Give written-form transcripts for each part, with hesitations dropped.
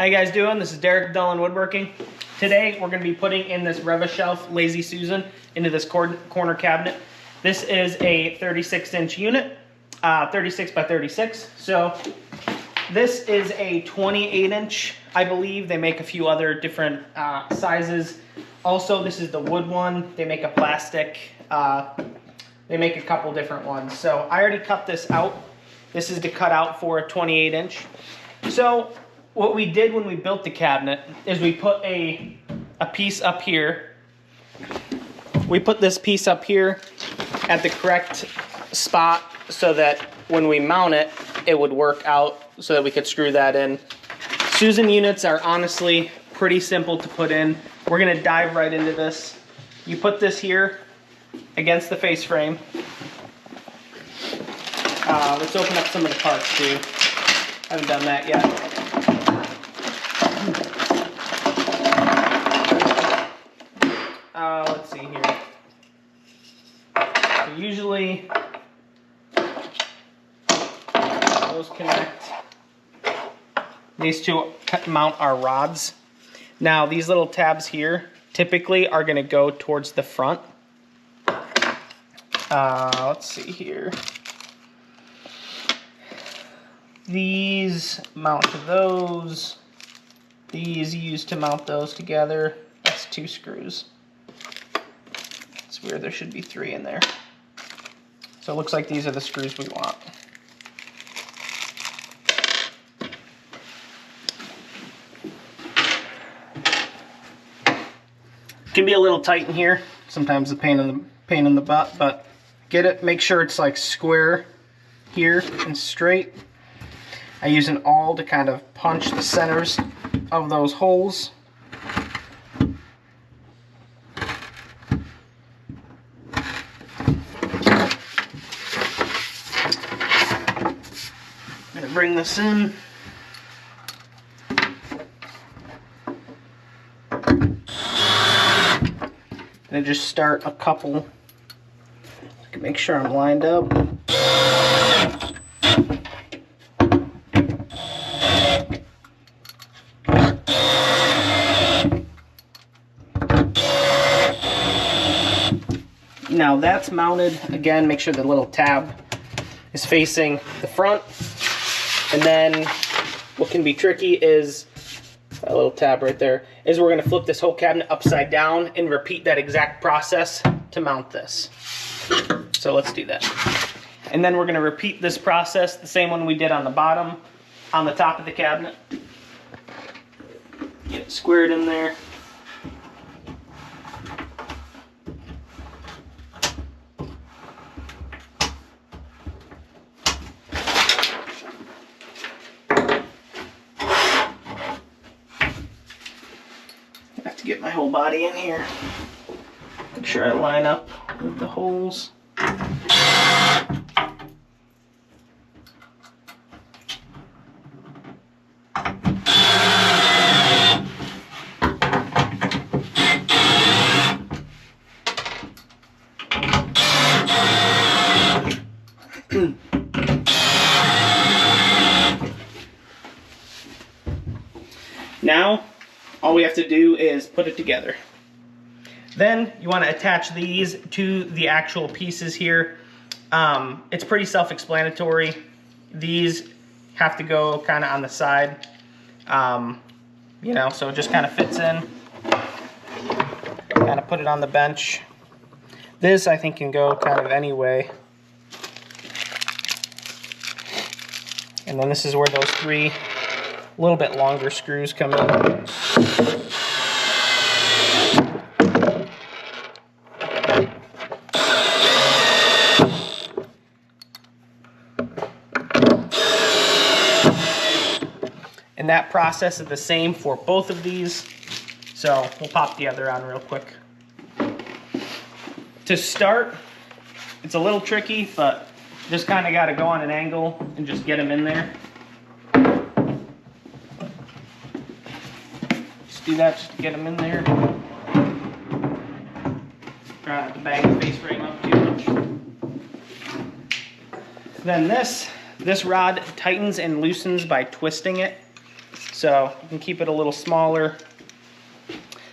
How you guys doing? This is Derek Dillon Woodworking. Today we're going to be putting in this Rev-A-Shelf Lazy Susan into this corner cabinet. This is a 36-inch unit, 36 by 36. So this is a 28-inch, I believe. They make a few other different sizes. Also, this is the wood one. They make a plastic. They make a couple different ones. So I already cut this out. This is to cut out for a 28-inch. So what we did when we built the cabinet is we put a piece up here. We put this piece up here at the correct spot so that when we mount it, it would work out so that we could screw that in. Susan units are honestly pretty simple to put in. We're gonna dive right into this. You put this here against the face frame. Let's open up some of the parts too. Haven't done that yet. Let's see here. So usually those connect. These two mount our rods. Now these little tabs here typically are going to go towards the front. Let's see here. These mount to those. These used to mount those together. That's 2 screws. It's weird, there should be 3 in there. So it looks like these are the screws we want. It can be a little tight in here. Sometimes a pain in the butt, but get it. Make sure it's like square here and straight. I use an awl to kind of punch the centers of those holes. I'm going to bring this in. And just start a couple. I can make sure I'm lined up. Now that's mounted. Again, make sure the little tab is facing the front. And then what can be tricky is that little tab right there, is we're going to flip this whole cabinet upside down and repeat that exact process to mount this. So let's do that. And then we're going to repeat this process, the same one we did on the bottom, on the top of the cabinet. Get it squared in there. Get my whole body in here. Make sure I line up with the holes. Now all we have to do is put it together. Then you want to attach these to the actual pieces here. It's pretty self-explanatory. These have to go kind of on the side, you know, so it just kind of fits in. Kind of put it on the bench. This I think can go kind of any way. And then this is where those 3 a little bit longer screws come in. And that process is the same for both of these. So we'll pop the other on real quick. To start, it's a little tricky, but just kind of got to go on an angle and just get them in there. Just do that just to get them in there. Try not to bang the face frame up too much. Then this rod tightens and loosens by twisting it. So you can keep it a little smaller.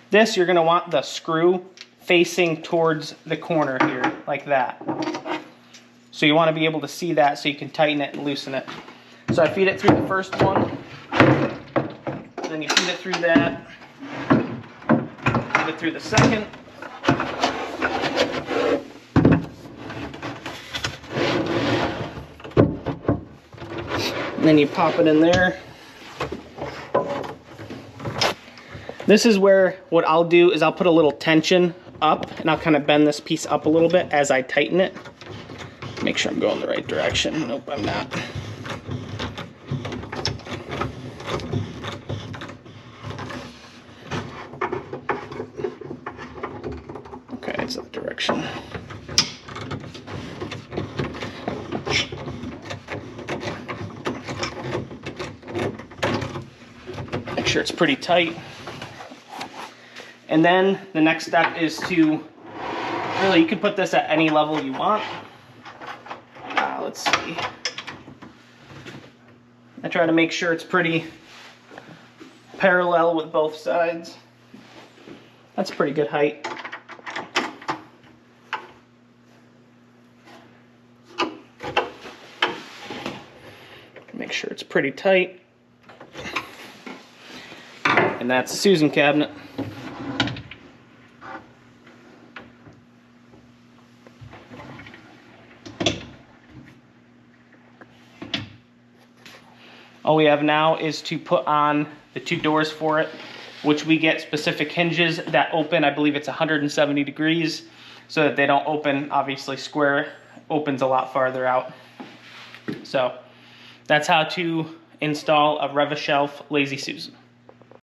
This, you're gonna want the screw facing towards the corner here, like that. So you wanna be able to see that so you can tighten it and loosen it. So I feed it through the first one, then you feed it through that, feed it through the second, and then you pop it in there. This is where what I'll do is I'll put a little tension up and I'll kind of bend this piece up a little bit as I tighten it. Make sure I'm going the right direction. Nope, I'm not. Okay, it's that direction. Make sure it's pretty tight. And then the next step is to, really, you can put this at any level you want. Let's see. I try to make sure it's pretty parallel with both sides. That's a pretty good height. Make sure it's pretty tight. And that's the Susan cabinet. All we have now is to put on the two doors for it, which we get specific hinges that open, I believe it's 170 degrees, so that they don't open, obviously square, opens a lot farther out. So that's how to install a Rev-A-Shelf Lazy Susan.